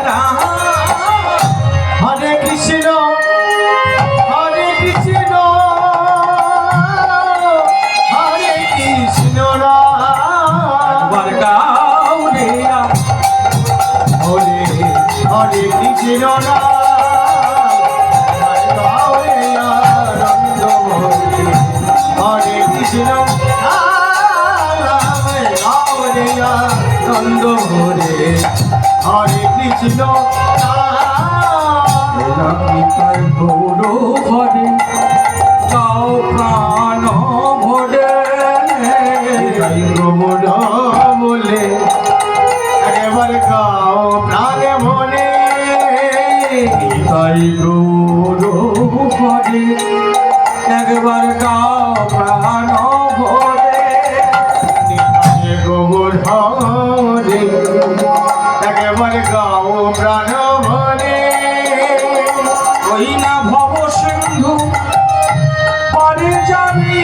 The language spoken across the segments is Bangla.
রাম। হরে কৃষ্ণ হরে কৃষ্ণ হরে কৃষ্ণ একবার গাও রে হরে হরে কৃষ্ণ গাও রে আনন্দ হরে হরে কৃষ্ণ গাও রে আনন্দ হরে হরে কৃষ্ণ গৌর হরে গাও প্রাণ ভরে গৌর বলে একবার গাও প্রাণ ভরে তাই গৌর হরে একবার গাও প্রাণ ভরে গৌর হরে একবার গাও প্রাণ ভরে ওই না ভব সিন্ধু পারে যাবি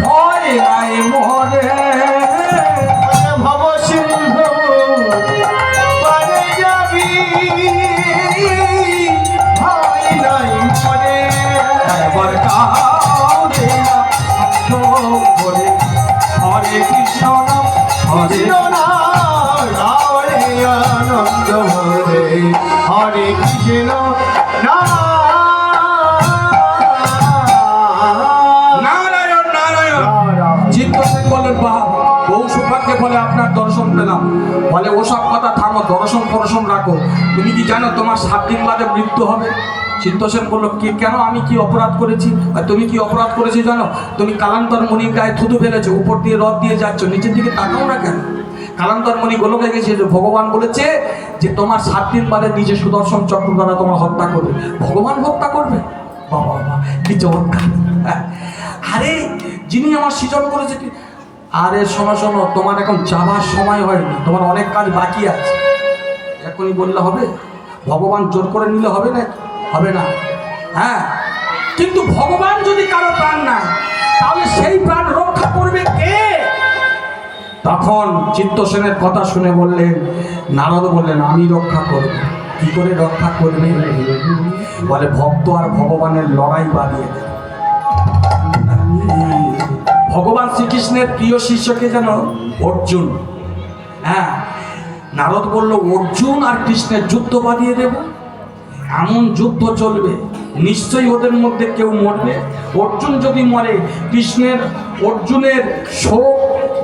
ভয় নাই মরে ভব সিন্ধু পারে যাবি ভয় নাই মরে একবার গাও রে হরে কৃষ্ণ হরে আনন্দ হরে হরে কৃষ্ণ নারায়ণ নারায়ণ। চিত্ত সেন বলেন বা বহু সৌভাগ্যে বলে আপনার দর্শন পেলাম। বলে ওসব কথা থামো, দর্শন রাখো। তুমি কি জানো তোমার 7 দিন বাদে মৃত্যু হবে? চিত্তসেন বলল কি কেন, আমি কি অপরাধ করেছি? তুমি কি অপরাধ করেছি জানো? তুমি কালান্তর মণির গায়ে থুতু ফেলেছো, উপর দিয়ে রথ দিয়ে যাচ্ছ, নিচের দিকে তাকাও না কেন? কালান্তর মণি গোলকে গেছে যে ভগবান বলেছে যে তোমার 7 দিন বাদে নিজে সুদর্শন চক্র দ্বারা তোমার হত্যা করবে। ভগবান হত্যা করবে? বাবা বাবা কি চমৎকার! আরে যিনি আমার সৃজন করেছে কি আরে শোনো তোমার এখন যাবার সময় হয়নি, তোমার অনেক কাজ বাকি আছে। এখনই বললে হবে? ভগবান জোর করে নিলে হবে না? হবে না। হ্যাঁ, কিন্তু ভগবান যদি কারো প্রাণ নেয় তাহলে সেই প্রাণ রক্ষা করবে কে? তখন চিত্তসেনের কথা শুনে বললেন, নারদ বললেন আমি রক্ষা করব। কি করে রক্ষা করবে? বলে ভক্ত আর ভগবানের লড়াই বাঁধিয়ে দেবে। ভগবান শ্রীকৃষ্ণের প্রিয় শিষ্যকে যেন অর্জুন। হ্যাঁ, নারদ বলল অর্জুন আর কৃষ্ণের যুদ্ধ বাঁধিয়ে দেব। এমন যুদ্ধ চলবে, নিশ্চয়ই ওদের মধ্যে কেউ মরবে। অর্জুন যদি মরে অর্জুনের শোক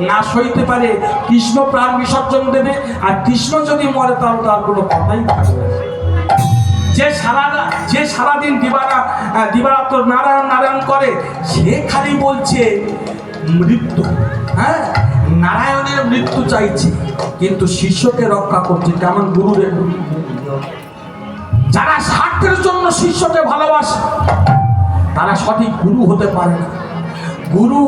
না সইতে পারে, কৃষ্ণ প্রাণ বিসর্জন দেবে। আর কৃষ্ণ যদি মরে তাহলে তার কোনো কথাই থাকবে। যে সারাদিন দিবারাত্র নারায়ণ নারায়ণ করে, সে খালি বলছে মৃত্যু। হ্যাঁ, নারায়ণের মৃত্যু চাইছে, কিন্তু শিষ্যকে রক্ষা করছে। কেমন গুরুদেব! যারা স্বার্থের জন্য শিষ্যকে ভালোবাসে তারা সঠিক গুরু হতে পারে না। গুরু